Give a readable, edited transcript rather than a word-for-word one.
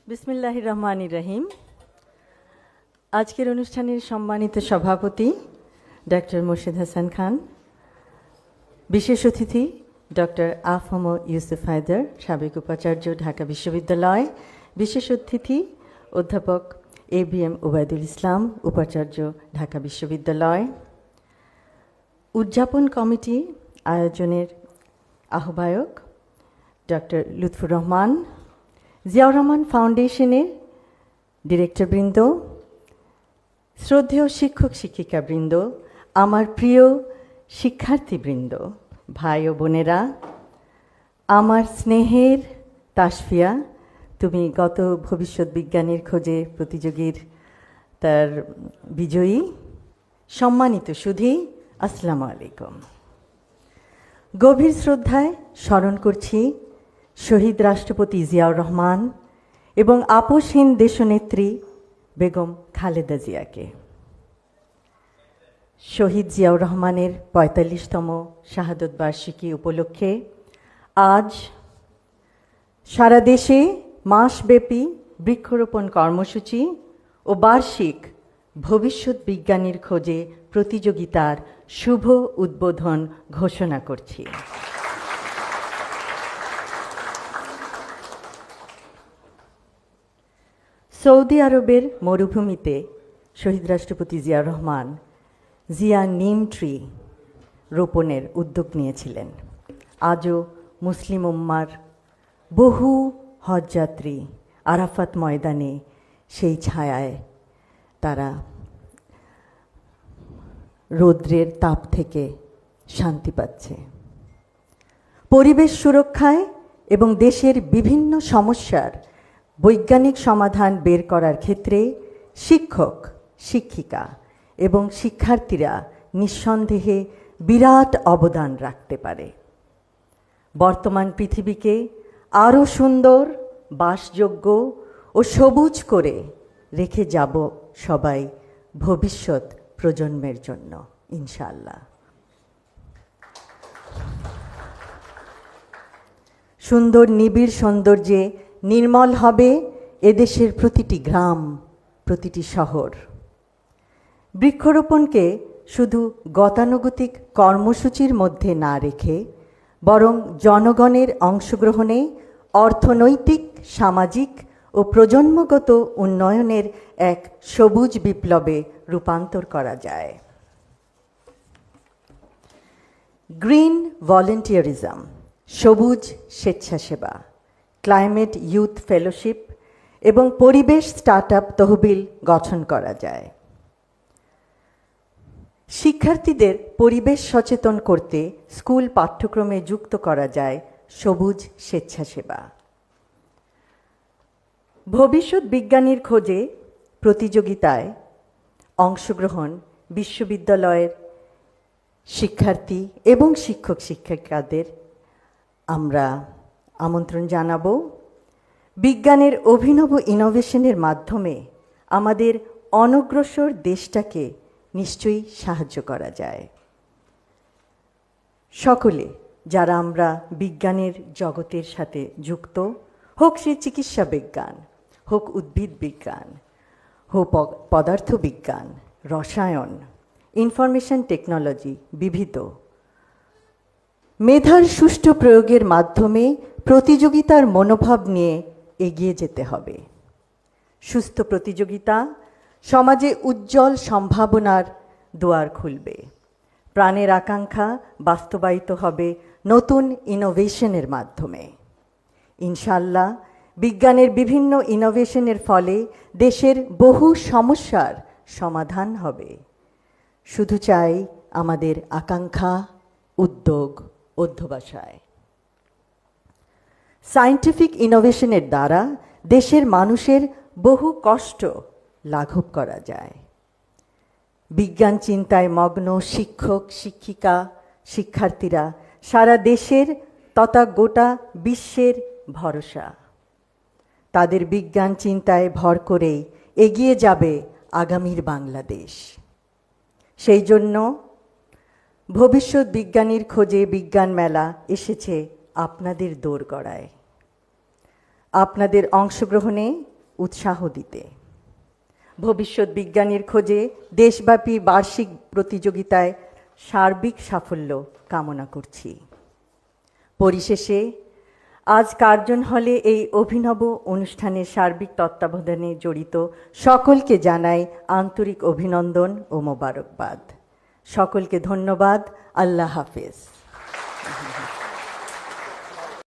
বিসমিল্লাহির রহমানির রহিম। আজকের অনুষ্ঠানের সম্মানিত সভাপতি ডক্টর মোর্শেদ হাসান খান, বিশেষ অতিথি ডক্টর আফম ইউসুফ হায়দার, সাবেক উপাচার্য, ঢাকা বিশ্ববিদ্যালয়, বিশেষ অতিথি অধ্যাপক ABM ওবায়দুল ইসলাম, উপাচার্য, ঢাকা বিশ্ববিদ্যালয়, উদযাপন কমিটি আয়োজনের আহ্বায়ক ডক্টর লুৎফুর রহমান, জিয়াউর রহমান ফাউন্ডেশনের ডিরেক্টরবৃন্দ, শ্রদ্ধেয় শিক্ষক শিক্ষিকাবৃন্দ, আমার প্রিয় শিক্ষার্থীবৃন্দ, ভাই ও বোনেরা, আমার স্নেহের তাসফিয়া, তুমি গত ভবিষ্যৎ বিজ্ঞানের খোঁজে প্রতিযোগীর তার বিজয়ী, সম্মানিত সুধী, আসসালামু আলাইকুম। গভীর শ্রদ্ধায় স্মরণ করছি শহীদ রাষ্ট্রপতি জিয়াউর রহমান এবং আপোষহীন দেশনেত্রী বেগম খালেদা জিয়াকে। শহীদ জিয়াউর রহমানের ৪৫তম শাহাদত বার্ষিকী উপলক্ষে আজ সারা দেশে মাসব্যাপী বৃক্ষরোপণ কর্মসূচি ও বার্ষিক ভবিষ্যৎ বিজ্ঞানীর খোঁজে প্রতিযোগিতার শুভ উদ্বোধন ঘোষণা করছি। সৌদি আরবের মরুভূমিতে শহীদ রাষ্ট্রপতি জিয়াউর রহমান জিয়া নিম ট্রি রোপণের উদ্যোগ নিয়েছিলেন। আজও মুসলিম উম্মার বহু হজযাত্রী আরাফাত ময়দানে সেই ছায়ায় তারা রৌদ্রের তাপ থেকে শান্তি পাচ্ছে। পরিবেশ সুরক্ষায় এবং দেশের বিভিন্ন সমস্যার বৈজ্ঞানিক সমাধান বের করার ক্ষেত্রে শিক্ষক, শিক্ষিকা এবং শিক্ষার্থীরা নিঃসন্দেহে বিরাট অবদান রাখতে পারে। বর্তমান পৃথিবীকে আরও সুন্দর, বাসযোগ্য ও সবুজ করে রেখে যাব সবাই ভবিষ্যৎ প্রজন্মের জন্য, ইনশাআল্লাহ। সুন্দর নিবিড় সৌন্দর্যে নির্মল হবে এদেশের প্রতিটি গ্রাম, প্রতিটি শহর। বৃক্ষরোপণকে শুধু গতানুগতিক কর্মসূচির মধ্যে না রেখে বরং জনগণের অংশগ্রহণে অর্থনৈতিক, সামাজিক ও প্রজন্মগত উন্নয়নের এক সবুজ বিপ্লবে রূপান্তর করা যায়। গ্রিন ভলেন্টিয়ারিজম, সবুজ স্বেচ্ছাসেবা, ক্লাইমেট ইউথ ফেলোশিপ এবং পরিবেশ স্টার্টআপ তহবিল গঠন করা যায়। শিক্ষার্থীদের পরিবেশ সচেতন করতে স্কুল পাঠ্যক্রমে যুক্ত করা যায় সবুজ স্বেচ্ছাসেবা। ভবিষ্যৎ বিজ্ঞানীর খোঁজে প্রতিযোগিতায় অংশগ্রহণ বিশ্ববিদ্যালয়ের শিক্ষার্থী এবং শিক্ষক শিক্ষিকাদের আমরা আমন্ত্রণ জানাব। বিজ্ঞানের অভিনব ইনোভেশনের মাধ্যমে আমাদের অনগ্রসর দেশটাকে নিশ্চয়ই সাহায্য করা যায়। সকলে যারা আমরা বিজ্ঞানের জগতের সাথে যুক্ত, হোক সে চিকিৎসা বিজ্ঞান, হোক উদ্ভিদ বিজ্ঞান, হোক পদার্থ বিজ্ঞান, রসায়ন, ইনফরমেশন টেকনোলজি, বিবিধ মেধার সুষ্ঠু প্রয়োগের মাধ্যমে প্রতিযোগিতার মনোভাব নিয়ে এগিয়ে যেতে হবে। সুস্থ প্রতিযোগিতা সমাজে উজ্জ্বল সম্ভাবনার দুয়ার খুলবে। প্রাণের আকাঙ্ক্ষা বাস্তবায়িত হবে নতুন ইনোভেশনের মাধ্যমে। ইনশাআল্লাহ বিজ্ঞানের বিভিন্ন ইনোভেশনের ফলে দেশের বহু সমস্যার সমাধান হবে। শুধু চাই আমাদের আকাঙ্ক্ষা, উদ্যোগ, অধ্যবসায়। সায়েন্টিফিক ইনোভেশনের দ্বারা দেশের মানুষের বহু কষ্ট লাঘব করা যায়। বিজ্ঞান চিন্তায় মগ্ন শিক্ষক, শিক্ষিকা, শিক্ষার্থীরা সারা দেশের তথা গোটা বিশ্বের ভরসা। তাদের বিজ্ঞান চিন্তায় ভর করেই এগিয়ে যাবে আগামীর বাংলাদেশ। সেই জন্য ভবিষ্যৎ বিজ্ঞানীর খোঁজে বিজ্ঞান মেলা এসেছে আপনাদের দোরগড়ায়। আপনাদের অংশগ্রহণে উৎসাহ দিতে। ভবিষ্যৎ বিজ্ঞানীর খোঁজে দেশব্যাপী বার্ষিক প্রতিযোগিতায় সার্বিক সাফল্য কামনা করছি। পরিশেষে আজ কার্জন হলে এই অভিনব অনুষ্ঠানের সার্বিক তত্ত্বাবধানে জড়িত সকলকে জানাই আন্তরিক অভিনন্দন ও মোবারকবাদ। সকলকে ধন্যবাদ। আল্লাহ হাফেজ।